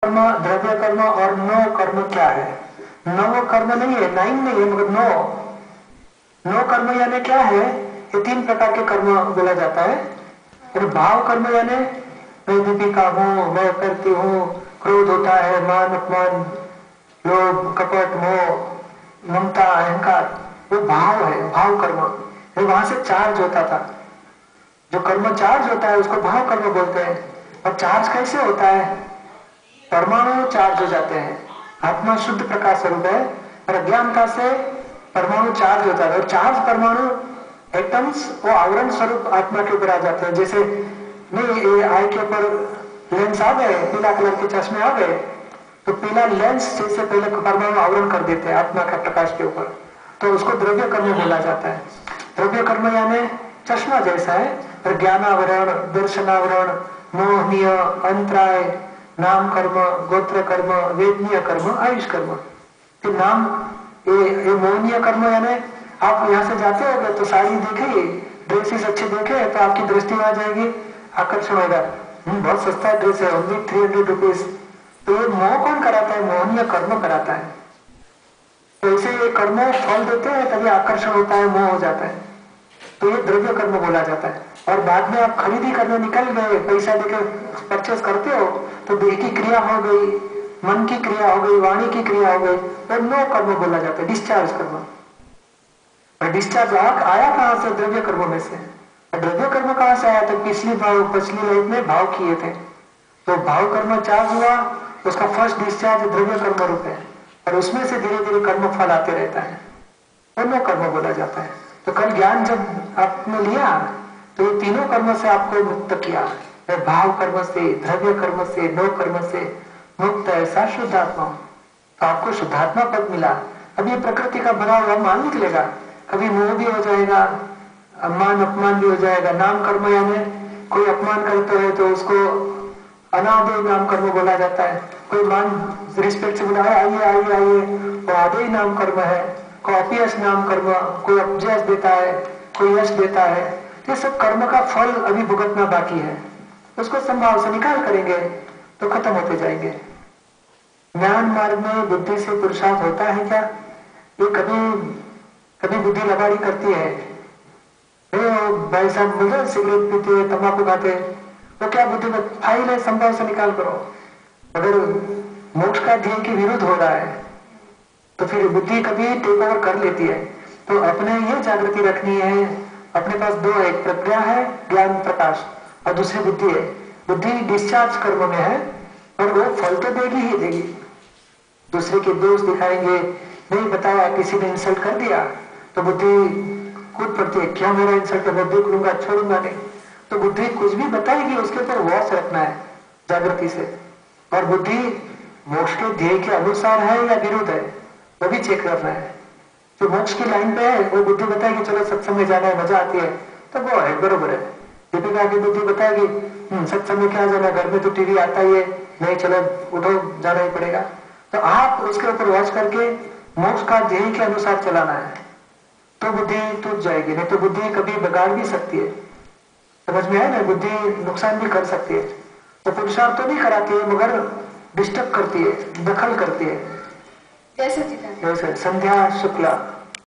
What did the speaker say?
कर्म, द्रव्य कर्म और नो कर्म क्या है? नव कर्म नहीं है, नाइन नहीं है, मगर नो कर्म यानी क्या है? ये तीन प्रकार के कर्म बोला जाता है। फिर भाव कर्म यानी मैं दीपिका हूँ, मैं करती हूँ, क्रोध होता है, मान अपमान, लोभ, कपट, मोह, ममता, अहंकार, वो भाव है, भाव कर्म। वहां से चार्ज होता था। जो कर्म चार्ज होता है उसको भाव कर्म बोलते हैं। और चार्ज कैसे होता है? परमाणु चार्ज हो जाते हैं। आत्मा शुद्ध प्रकाश स्वरूप है और अज्ञानता से परमाणु चार्ज होता है। और चार्ज परमाणु एटम्स वो आवरण स्वरूप आत्मा के ऊपर आ जाते हैं। जैसे नहीं, आई के ऊपर लेंस आ गए, पीला कलर के चश्मे आ गए, तो पीला लेंस जैसे पहले परमाणु आवरण कर देते हैं आत्मा का प्रकाश के ऊपर, तो उसको द्रव्य कर्म बोला जाता है। द्रव्य कर्म यानी चश्मा जैसा है, पर ज्ञानावरण, दर्शनावरण, मोहनीय, अंतराय, नाम कर्म, गोत्र कर्म, वेदनीय कर्म, आयुष कर्म। तो नाम ये मोहनीय कर्म यानी आप यहाँ से जाते हो तो साड़ी देखे, ड्रेसेस अच्छे देखे तो आपकी दृष्टि आ जाएगी, आकर्षण होगा, बहुत सस्ता ड्रेस है, ओनली 300 रुपीज। तो ये मोह कौन कराता है? मोहनीय कर्म कराता है। तो इसे ये कर्म फल देते हैं, तभी आकर्षण होता है, मोह हो जाता है। तो ये द्रव्य कर्म बोला जाता है। और बाद में आप खरीदी करने निकल गए, पैसा देकर परचेस करते हो, तो देह की क्रिया हो गई, मन की क्रिया हो गई, वाणी की क्रिया हो गई, तो नो कर्म बोला जाता है, डिस्चार्ज कर्म। और डिस्चार्ज आया कहां से? द्रव्य कर्म में से। और द्रव्य कर्म कहां से आया? तो पिछली लाइफ में भाव किए थे, तो भाव कर्म चार्ज हुआ, उसका फर्स्ट डिस्चार्ज द्रव्य कर्म रूप है, और उसमें से धीरे धीरे कर्म फल आते रहता है, दोनों कर्म बोला जाता है। तो कल ज्ञान जब आपने लिया तो ये तीनों कर्म से आपको मुक्त किया, भाव कर्म से, द्रव्य कर्म से, नो कर्म से मुक्त ऐसा शुद्धात्मा, तो आपको शुद्धात्मा पद मिला। अब ये प्रकृति का भरा हुआ मान निकलेगा, कभी मोह भी हो जाएगा, मान अपमान भी हो जाएगा। नाम कर्म यानी कोई अपमान करते है तो उसको अनादय नाम कर्म बोला जाता है। कोई मान रिस्पेक्ट से बोला आइए आइए आइए, वो आदय नाम कर्म है। कोई अपयश नाम कर्म, कोई अपजय देता है, कोई यश देता है। ये सब कर्म का फल अभी भुगतना बाकी है, उसको संभाव से निकाल करेंगे तो खत्म होते जाएंगे। ज्ञान मार्ग में बुद्धि से पुरुषार्थ होता है क्या? ये कभी कभी बुद्धि लगाड़ी करती है, भाई साहब बोले सिगरेट पीते, तंबाकू खाते, तो क्या बुद्धि में फाइल है, संभव से निकाल करो। अगर मोक्ष का ध्येय के विरुद्ध हो रहा है तो फिर बुद्धि कभी टेक ओवर कर लेती है। तो अपने ये जागृति रखनी है, अपने पास दो है, एक प्रज्ञा है, ज्ञान प्रकाश, और दूसरी बुद्धि है। बुद्धि डिस्चार्ज कर्म में है और वो फल तो देगी ही देगी। दूसरे के दोष दिखाएंगे, नहीं बताया, किसी ने इंसल्ट कर दिया तो बुद्धि कूद पड़ती है, क्या मेरा इंसल्ट मैं देख लूंगा, छोड़ूंगा नहीं। तो बुद्धि कुछ भी बताएगी उसके ऊपर वॉच रखना है जागृति से। और बुद्धि मोक्ष के ध्येय के अनुसार है या विरुद्ध है, वो भी चेक करना है। जो मोक्ष की लाइन पे है वो बुद्धि बताएगी चलो सत्संग में जाना है, मजा आती है, तो वो है, बरोबर है। दीपिका की बुद्धि बताएगी सत्संग में क्या जाना, घर में तो टीवी आता ही है, नहीं चलो उठो जाना ही पड़ेगा। तो आप उसके ऊपर वॉच करके मोक्ष का ध्येय के अनुसार चलाना है, तो बुद्धि टूट जाएगी। नहीं तो बुद्धि कभी बिगाड़ भी सकती है, समझ में आया ना? बुद्धि नुकसान भी कर सकती है। तो पुरुषार्थ तो नहीं कराती है मगर डिस्टर्ब करती है, दखल करती है। जैसे संध्या शुक्ला।